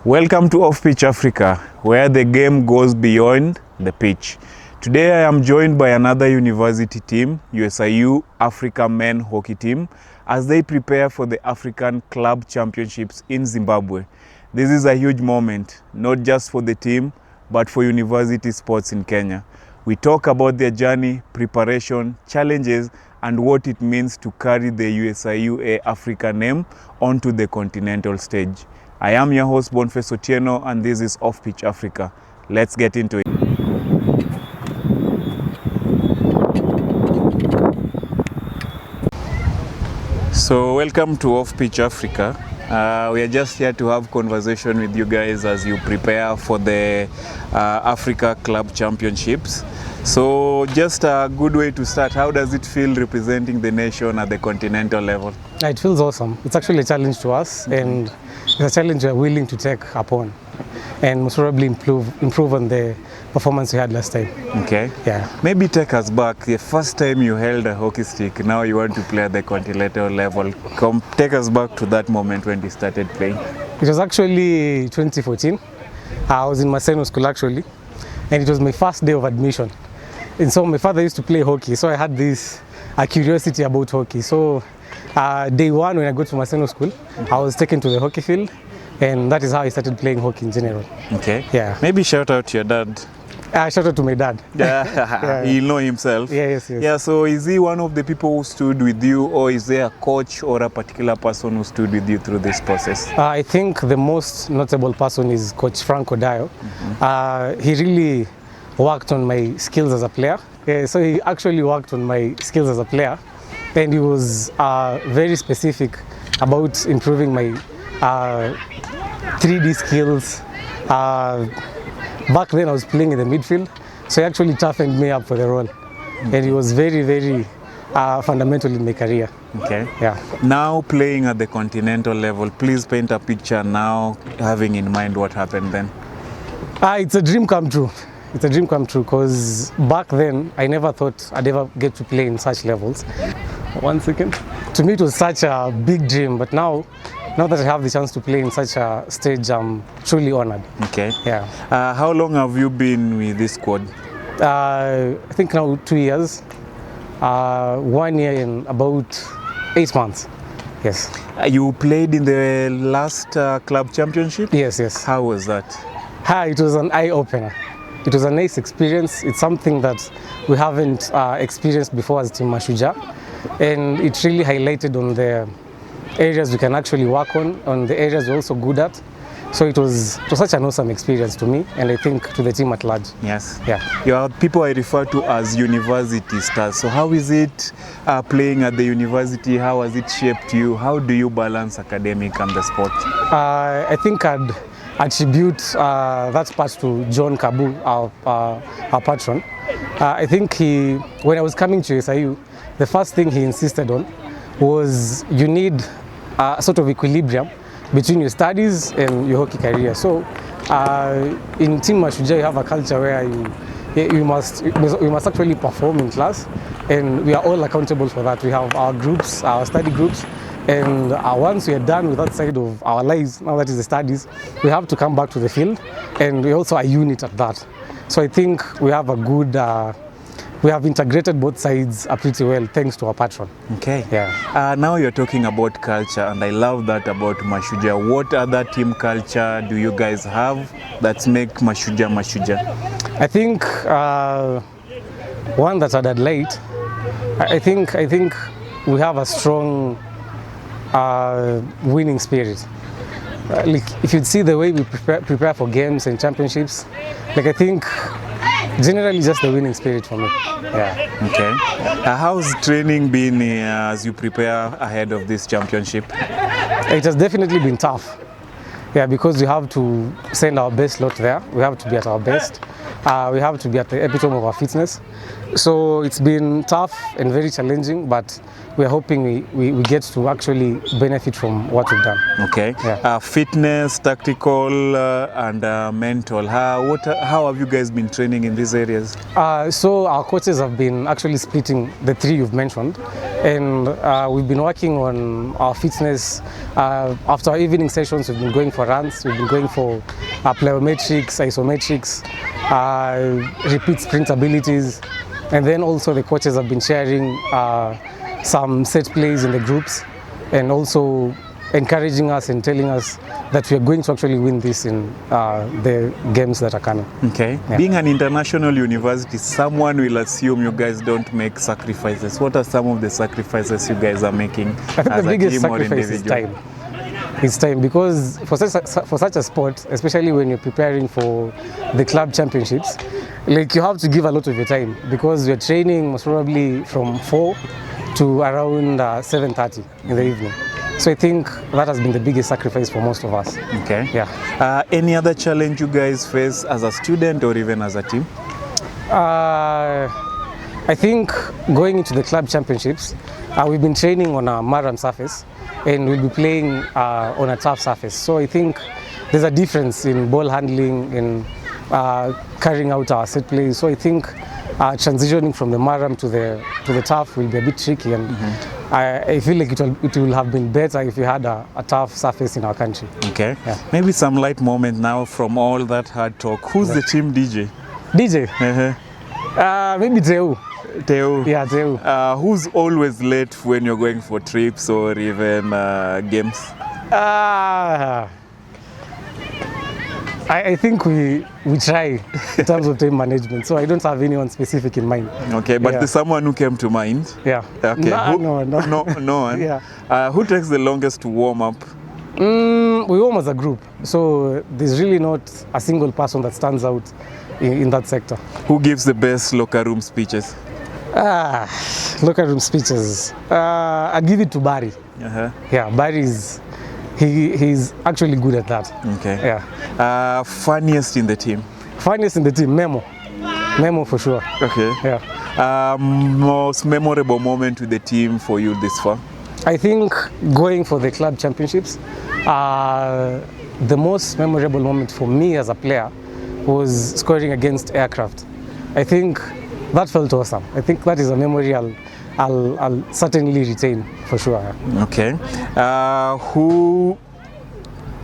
Welcome to Off Pitch Africa, where the game goes beyond the pitch. Today I am joined by another university team, USIU Africa Men Hockey Team, as they prepare for the African Club Championships in Zimbabwe. This is a huge moment, not just for the team, but for university sports in Kenya. We talk about their journey, preparation, challenges, and what it means to carry the USIU Africa name onto the continental stage. I am your host Boniface Otieno, and this is Off Pitch Africa. Let's get into it. So welcome to Off Pitch Africa. We are just here to have conversation with you guys as you prepare for the Africa Club Championships. So just a good way to start, how does it feel representing the nation at the continental level? It feels awesome. It's actually a challenge to us, and it's a challenge we're willing to take upon and most probably improve on the performance we had last time. Okay. Yeah. Maybe take us back. The first time you held a hockey stick, now you want to play at the continental level. Take us back to that moment when you started playing. It was actually 2014. I was in Maseno school actually, and it was my first day of admission. And so my father used to play hockey, so I had this curiosity about hockey. So day one when I got to Maseno school, I was taken to the hockey field, and that is how I started playing hockey in general. Okay. Yeah. Maybe shout out to your dad. Shout out to my dad. Yeah. He'll know himself. Yeah, yes. Yeah, so is he one of the people who stood with you, or is there a coach or a particular person who stood with you through this process? I think the most notable person is Coach Franco Dio. Mm-hmm. He really worked on my skills as a player. So he actually worked on my skills as a player, and he was very specific about improving my 3D skills. Back then I was playing in the midfield, so he actually toughened me up for the role. Mm-hmm. And he was very, very fundamental in my career. Okay. Yeah. Now playing at the continental level, please paint a picture now, having in mind what happened then. It's a dream come true. It's a dream come true because back then I never thought I'd ever get to play in such levels. 1 second. To me it was such a big dream, but now that I have the chance to play in such a stage, I'm truly honored. Okay. Yeah. How long have you been with this squad? I think now 2 years. 1 year and about 8 months. Yes. You played in the last club championship? Yes. How was that? It was an eye-opener. It was a nice experience. It's something that we haven't experienced before as Team Mashujaa, and it really highlighted on the areas we can actually work on the areas we're also good at. So it was such an awesome experience to me, and I think to the team at large. Yes. Yeah. You are people I refer to as university stars. So how is it playing at the university? How has it shaped you? How do you balance academic and the sport? I think I'd attribute that part to John Kabu, our patron. I think when I was coming to USIU, the first thing he insisted on was you need a sort of equilibrium between your studies and your hockey career. So in Team Mashujaa, you have a culture where you must actually perform in class, and we are all accountable for that. We have our groups, our study groups, and once we are done with that side of our lives, now that is the studies, we have to come back to the field, and we also are a unit at that. So I think we have a good, we have integrated both sides pretty well thanks to our patron. Okay. Yeah. Now you're talking about culture, and I love that about Mashujaa. What other team culture do you guys have that make Mashujaa? I think one that I'd highlight, I think we have a strong winning spirit. Like if you'd see the way we prepare for games and championships, like I think generally just the winning spirit for me. Yeah. Okay. How's training been as you prepare ahead of this championship? It has definitely been tough. Yeah, because we have to send our best lot there. We have to be at our best. We have to be at the epitome of our fitness. So it's been tough and very challenging, but we are hoping we get to actually benefit from what we've done. Okay. Yeah. Fitness, tactical, and mental. How have you guys been training in these areas? So our coaches have been actually splitting the three you've mentioned. and we've been working on our fitness. After our evening sessions, we've been going for runs, we've been going for plyometrics, isometrics, repeat sprint abilities, and then also the coaches have been sharing some set plays in the groups, and also encouraging us and telling us that we are going to actually win this in the games that are coming. Okay. Yeah. Being an international university, someone will assume you guys don't make sacrifices. What are some of the sacrifices you guys are making? I think the biggest sacrifice is time. It's time, because for such a sport, especially when you're preparing for the club championships, like you have to give a lot of your time, because you're training most probably from 4 to around 7:30 in the evening. So I think that has been the biggest sacrifice for most of us. Okay. Yeah. Any other challenge you guys face as a student or even as a team? I think going into the club championships, we've been training on a marram surface, and we'll be playing on a tough surface. So I think there's a difference in ball handling and carrying out our set plays. So I think transitioning from the marram to the turf will be a bit tricky, and I feel like it will have been better if we had a tough surface in our country. Okay. Yeah. Maybe some light moment now from all that hard talk. Who's the team DJ? DJ? Maybe Teu. Teu. Yeah, Teu. Who's always late when you're going for trips or even games? I think we try in terms of time management, so I don't have anyone specific in mind. Okay, but there's someone who came to mind. Yeah. Okay. No one. Yeah. Who takes the longest to warm up? We warm as a group, so there's really not a single person that stands out in that sector. Who gives the best locker room speeches? Locker room speeches. I give it to Barry. Yeah, Barry's. He's actually good at that. Okay. Yeah. Funniest in the team? Funniest in the team, Memo. Memo for sure. Okay. Yeah. Most memorable moment with the team for you this far? I think going for the club championships, the most memorable moment for me as a player was scoring against Aircraft. I think that felt awesome. I think that is a memory I'll certainly retain for sure. Okay.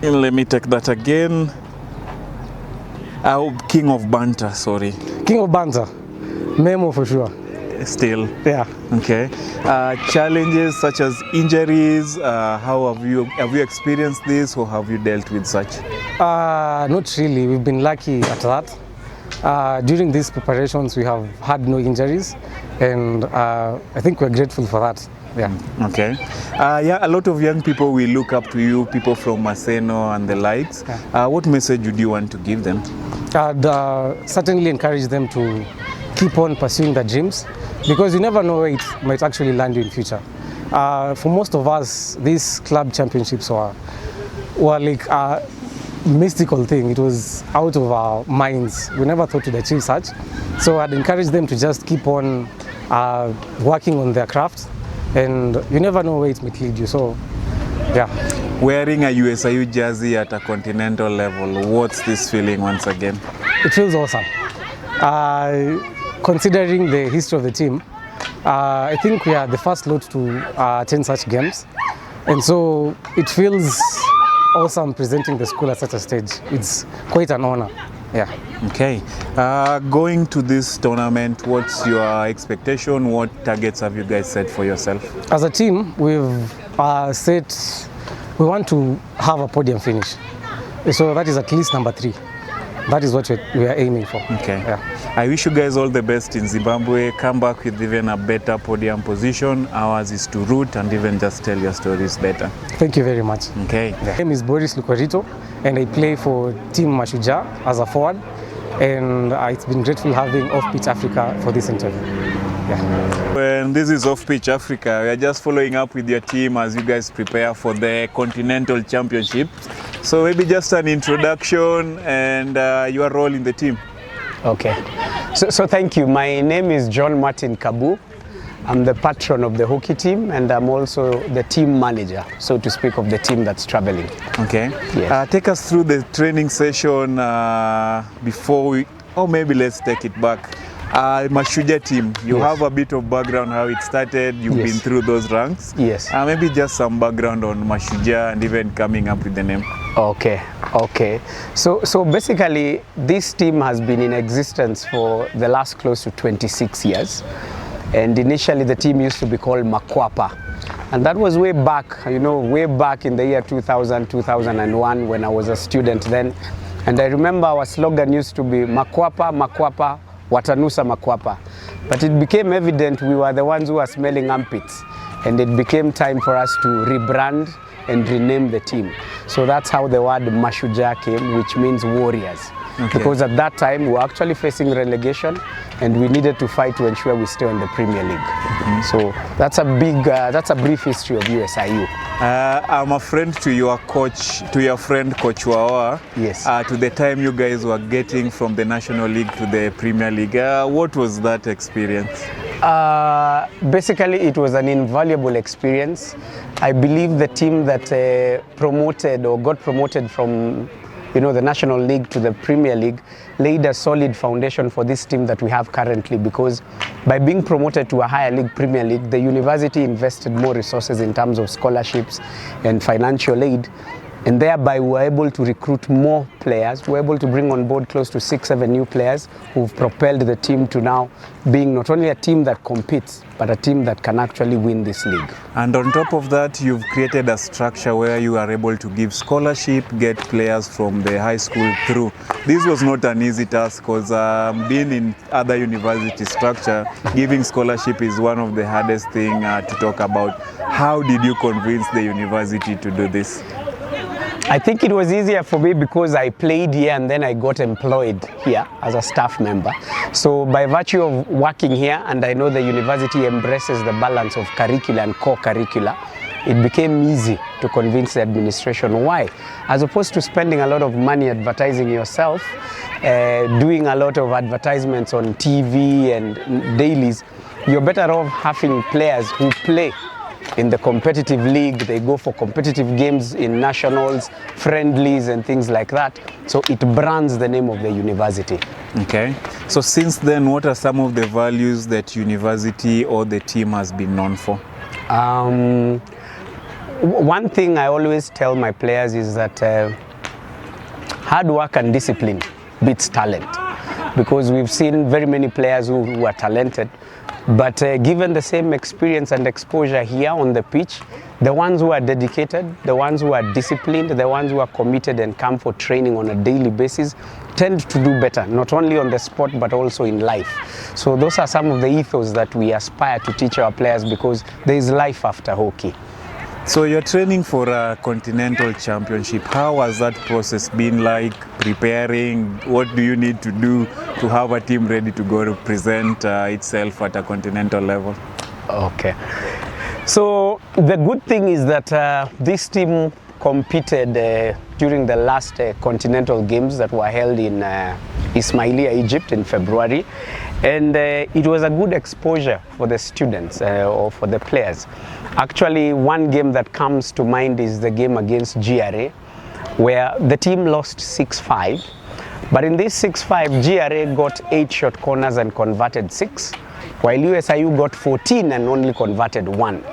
Let me take that again. King of Banter, sorry. King of Banter, Memo for sure. Still? Yeah. Okay. Challenges such as injuries, how have you experienced this, or have you dealt with such? Not really. We've been lucky at that. During these preparations, we have had no injuries, and I think we're grateful for that. Yeah. Okay. A lot of young people will look up to you, people from Maseno and the likes. Yeah. What message would you want to give them? I'd certainly encourage them to keep on pursuing their dreams, because you never know where it might actually land you in future. For most of us, these club championships were like mystical thing. It was out of our minds. We never thought we'd achieve such. So I'd encourage them to just keep on working on their craft, and you never know where it might lead you. So, yeah. Wearing a USIU jersey at a continental level, what's this feeling once again? It feels awesome. Considering the history of the team, I think we are the first lot to attend such games, and so it feels awesome presenting the school at such a stage. It's quite an honor. Yeah. Okay. Going to this tournament, what's your expectation? What targets have you guys set for yourself? As a team, we've set, we want to have a podium finish. So that is at least number 3. That is what we are aiming for. Okay. Yeah. I wish you guys all the best in Zimbabwe. Come back with even a better podium position. Ours is to root and even just tell your stories better. Thank you very much. Okay. My name is Boris Lukorito, and I play for Team Mashujaa as a forward. And it's been grateful having Off Pitch Africa for this interview. Yeah. And this is Off Pitch Africa. We are just following up with your team as you guys prepare for the Continental Championship. So maybe just an introduction and your role in the team. Okay. So thank you. My name is John Martin Kabu. I'm the patron of the hockey team, and I'm also the team manager, so to speak, of the team that's traveling. Okay. Yes. Take us through the training session before we, or maybe let's take it back. Mashujaa team, you Yes. have a bit of background how it started. You've Yes. been through those ranks. Yes. Maybe just some background on Mashujaa and even coming up with the name. Okay. So basically, this team has been in existence for the last close to 26 years. And initially, the team used to be called Makwapa. And that was way back, way back in the year 2000, 2001 when I was a student then. And I remember our slogan used to be Makwapa, Makwapa, Watanusa Makwapa. But it became evident we were the ones who were smelling armpits. And it became time for us to rebrand and rename the team. So that's how the word Mashujaa came, which means warriors. Okay. Because at that time we were actually facing relegation and we needed to fight to ensure we stay in the Premier League. So that's a brief history of USIU. I'm a friend to your coach, to your friend Coach Wawa. Yes. To the time you guys were getting from the National League to the Premier League, what was that experience? Basically, it was an invaluable experience. I believe the team that promoted or got promoted from the National League to the Premier League laid a solid foundation for this team that we have currently, because by being promoted to a higher league, Premier League, the university invested more resources in terms of scholarships and financial aid, and thereby we were able to recruit more players. We were able to bring on board close to 6-7 new players who've propelled the team to now being not only a team that competes, but a team that can actually win this league. And on top of that, you've created a structure where you are able to give scholarship, get players from the high school through. This was not an easy task, because being in other university structure, giving scholarship is one of the hardest thing to talk about. How did you convince the university to do this? I think it was easier for me because I played here and then I got employed here as a staff member. So by virtue of working here, and I know the university embraces the balance of curricula and co-curricula, it became easy to convince the administration. Why? As opposed to spending a lot of money advertising yourself, doing a lot of advertisements on TV and dailies, you're better off having players who play in the competitive league. They go for competitive games in nationals, friendlies and things like that. So it brands the name of the university. Okay. So since then, what are some of the values that university or the team has been known for? One thing I always tell my players is that hard work and discipline beats talent. Because we've seen very many players who are talented, but given the same experience and exposure here on the pitch, the ones who are dedicated, the ones who are disciplined, the ones who are committed and come for training on a daily basis tend to do better, not only on the sport but also in life. So those are some of the ethos that we aspire to teach our players, because there is life after hockey. So you're training for a continental championship. How has that process been like, preparing? What do you need to do to have a team ready to go represent itself at a continental level? Okay. So the good thing is that this team competed during the last continental games that were held in Ismailia, Egypt in February. And it was a good exposure for the students or for the players. Actually, one game that comes to mind is the game against GRA, where the team lost 6-5. But in this 6-5, GRA got 8 shot corners and converted 6, while USIU got 14 and only converted 1.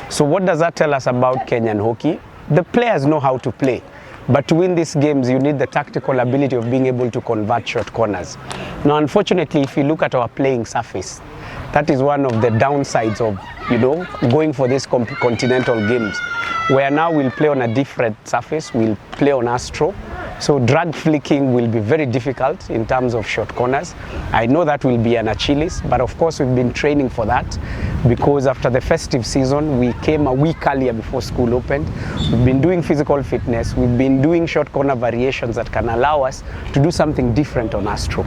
So what does that tell us about Kenyan hockey? The players know how to play. But to win these games, you need the tactical ability of being able to convert short corners. Now, unfortunately, if you look at our playing surface, that is one of the downsides of, going for these continental games, where now we'll play on a different surface, we'll play on Astro. So drag flicking will be very difficult in terms of short corners. I know that will be an Achilles, but of course we've been training for that, because after the festive season, we came a week earlier before school opened. We've been doing physical fitness, we've been doing short corner variations that can allow us to do something different on Astro.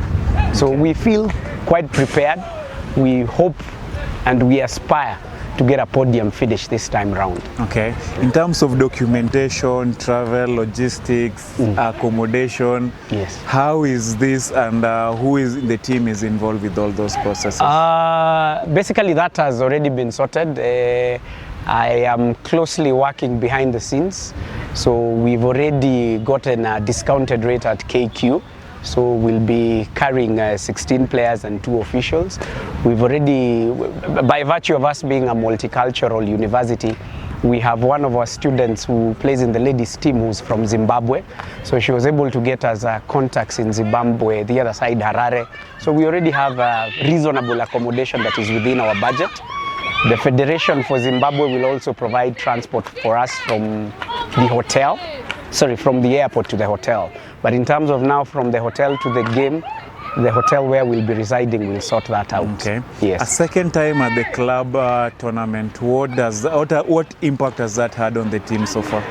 So we feel quite prepared. We hope and we aspire to get a podium finish this time round. Okay. In terms of documentation, travel, logistics, accommodation, yes. How is this, and who is the team is involved with all those processes? Basically, that has already been sorted. I am closely working behind the scenes. So we've already gotten a discounted rate at KQ. So we'll be carrying 16 players and 2 officials. We've already, by virtue of us being a multicultural university, we have one of our students who plays in the ladies team who's from Zimbabwe. So she was able to get us contacts in Zimbabwe, the other side Harare. So we already have a reasonable accommodation that is within our budget. The Federation for Zimbabwe will also provide transport for us from the hotel, from the airport to the hotel. But in terms of now from the hotel to the game, the hotel where we'll be residing will sort that out. Okay. Yes. A second time at the club tournament, what impact has that had on the team so far?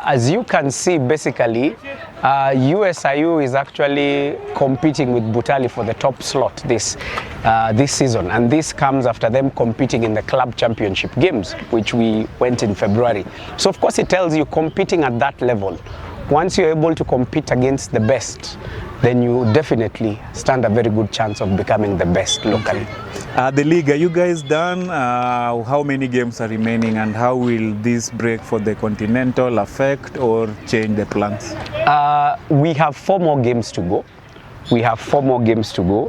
As you can see, basically, USIU is actually competing with Butali for the top slot this season, and this comes after them competing in the club championship games, which we went in February. So of course it tells you competing at that level, once you're able to compete against the best, then you definitely stand a very good chance of becoming the best locally. The league, are you guys done? How many games are remaining, and how will this break for the Continental affect or change the plans? We have 4 more games to go.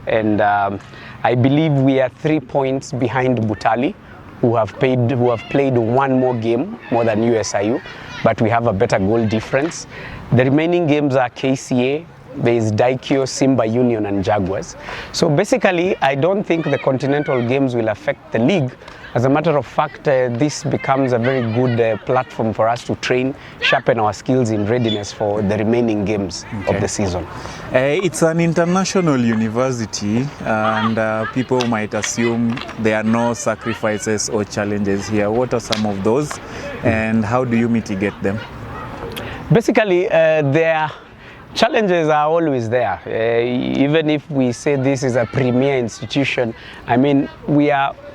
And I believe we are 3 points behind Butali, who have played 1 more game more than USIU, but we have a better goal difference. The remaining games are KCA, there is Daikyo, Simba Union and Jaguars. So basically, I don't think the continental games will affect the league. As a matter of fact, this becomes a very good platform for us to train, sharpen our skills in readiness for the remaining games of the season. It's an international university, and people might assume there are no sacrifices or challenges here. What are some of those, and how do you mitigate them? Basically, their challenges are always there. Even if we say this is a premier institution, I mean,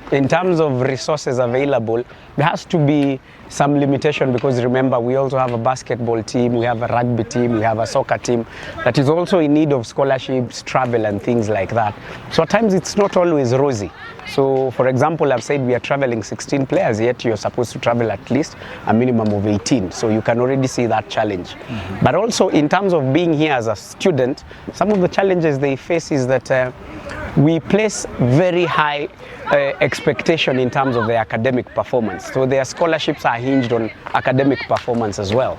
in terms of resources available, there has to be some limitation, because remember, we also have a basketball team, we have a rugby team, we have a soccer team that is also in need of scholarships, travel and things like that. So at times it's not always rosy. So for example, I've said we are traveling 16 players, yet you're supposed to travel at least a minimum of 18. So you can already see that challenge. But also in terms of being here as a student, some of the challenges they face is that we place very high expectation in terms of their academic performance. So their scholarships are hinged on academic performance as well.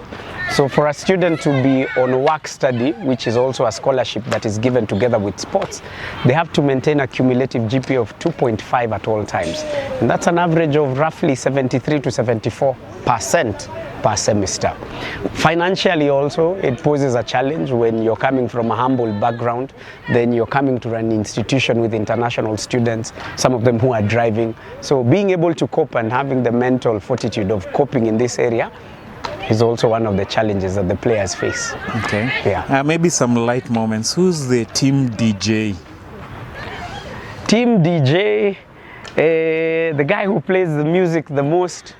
So for a student to be on work study, which is also a scholarship that is given together with sports, they have to maintain a cumulative GPA of 2.5 at all times. And that's an average of roughly 73 to 74% per semester. Financially also, it poses a challenge when you're coming from a humble background, then you're coming to an institution with international students, some of them who are driving. So being able to cope and having the mental fortitude of coping in this area is also one of the challenges that the players face. Okay. Yeah. Maybe some light moments. Who's the team DJ? Team DJ, the guy who plays the music the most.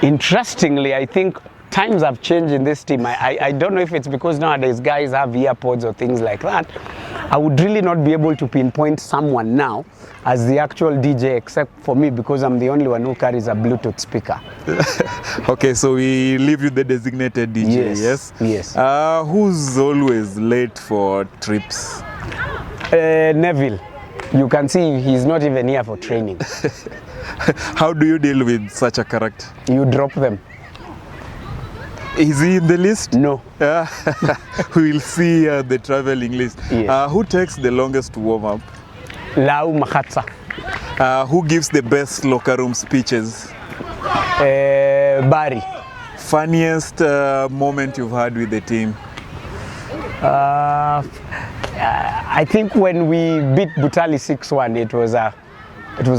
Interestingly, I think times have changed in this team. I don't know if it's because nowadays guys have earpods or things like that. I would really not be able to pinpoint someone now as the actual DJ, except for me, because I'm the only one who carries a Bluetooth speaker. Okay, so we leave you the designated DJ, yes? Yes. Who's always late for trips? Neville. You can see he's not even here for training. How do you deal with such a character? You drop them. Is he in the list? No. We will see the traveling list. Yes. Who takes the longest warm-up? Lau Makhatsa. Who gives the best locker room speeches? Barry. Funniest moment you've had with the team? I think when we beat Butali 6-1, it was a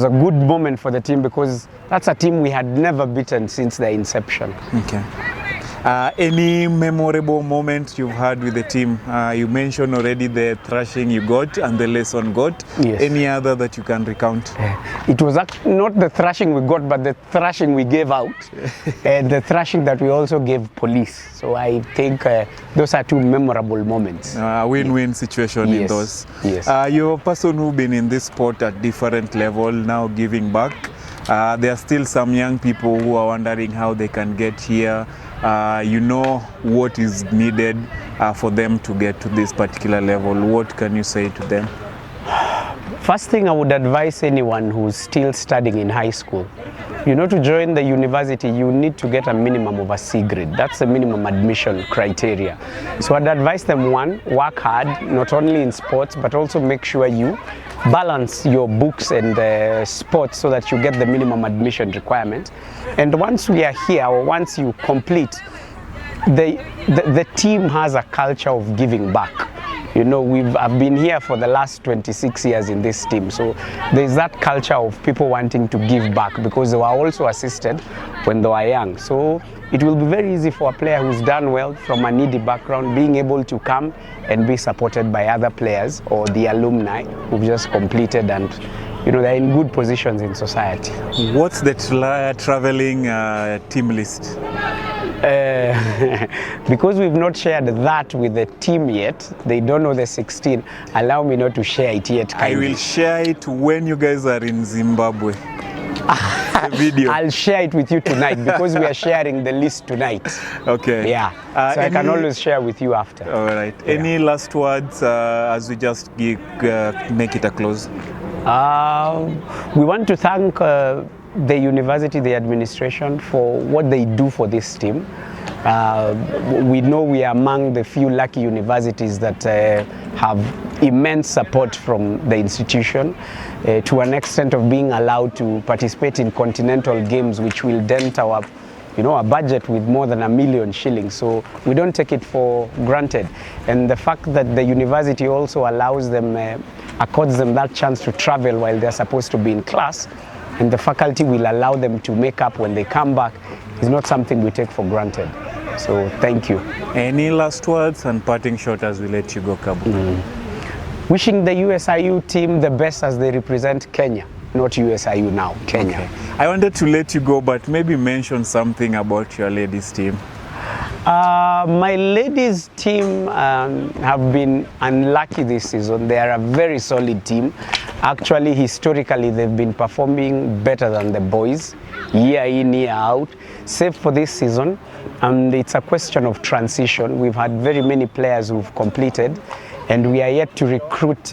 good moment for the team, because that's a team we had never beaten since their inception. Okay. Any memorable moment you've had with the team? You mentioned already the thrashing you got and the lesson got. Yes. Any other that you can recount? It was not the thrashing we got, but the thrashing we gave out, and the thrashing that we also gave police. So I think those are 2 memorable moments. A win-win situation in those. Yes. You're a person who's been in this sport at different level, now giving back. There are still some young people who are wondering how they can get here. You know what is needed for them to get to this particular level. What can you say to them? First thing I would advise anyone who's still studying in high school, you know, to join the university, you need to get a minimum of a C grade. That's the minimum admission criteria. So I'd advise them, one, work hard, not only in sports, but also make sure you balance your books and sports so that you get the minimum admission requirement. And once we are here, or once you complete, the team has a culture of giving back. You know, I've been here for the last 26 years in this team, so there's that culture of people wanting to give back because they were also assisted when they were young. So it will be very easy for a player who's done well from a needy background being able to come and be supported by other players or the alumni who've just completed, and you know, they're in good positions in society. What's the traveling team list? Because we've not shared that with the team yet, they don't know the 16. Allow me not to share it yet. Kindly. I will share it when you guys are in Zimbabwe. The video. I'll share it with you tonight because we are sharing the list tonight. Okay. Yeah. So I can always share with you after. All right. Yeah. Any last words as we just make it a close? We want to thank the university, the administration, for what they do for this team. We know we are among the few lucky universities that have immense support from the institution to an extent of being allowed to participate in continental games, which will dent our, you know, a budget with more than £1 million shillings. So we don't take it for granted. And the fact that the university also allows them, accords them that chance to travel while they're supposed to be in class, and the faculty will allow them to make up when they come back, is not something we take for granted. So thank you. Any last words and parting shot as we let you go, Kabu? Wishing the USIU team the best as they represent Kenya, not USIU now, Kenya. Okay. I wanted to let you go, but maybe mention something about your ladies team. My ladies team have been unlucky this season. They are a very solid team. Actually, historically, they've been performing better than the boys, year in, year out, save for this season. And it's a question of transition. We've had very many players who've completed, and we are yet to recruit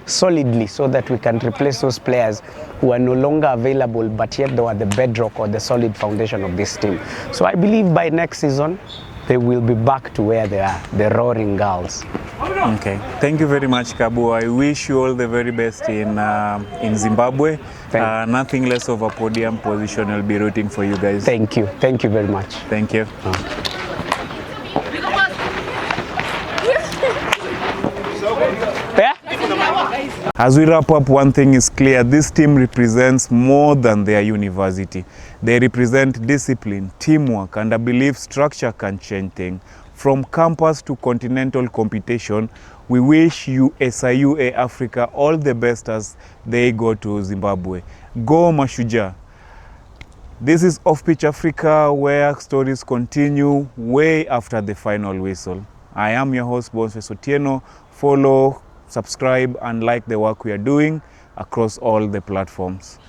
solidly so that we can replace those players who are no longer available, but yet they are the bedrock or the solid foundation of this team. So I believe by next season, they will be back to where they are, the Roaring Girls. Okay, thank you very much, Kabu. I wish you all the very best in Zimbabwe. Nothing less of a podium position. I'll be rooting for you guys. Thank you very much. Thank you. As we wrap up, one thing is clear: this team represents more than their university. They represent discipline, teamwork, and I believe structure can change things. From campus to continental competition, we wish USIU Africa all the best as they go to Zimbabwe. Go Mashujaa! This is Off Pitch Africa, where stories continue way after the final whistle. I am your host, Boniface Otieno. Follow, subscribe, and like the work we are doing across all the platforms.